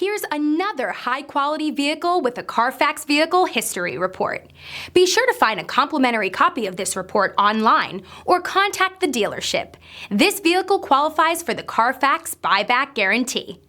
Here's another high-quality vehicle with a CARFAX Vehicle History Report. Be sure to find a complimentary copy of this report online or contact the dealership. This vehicle qualifies for the CARFAX Buyback Guarantee.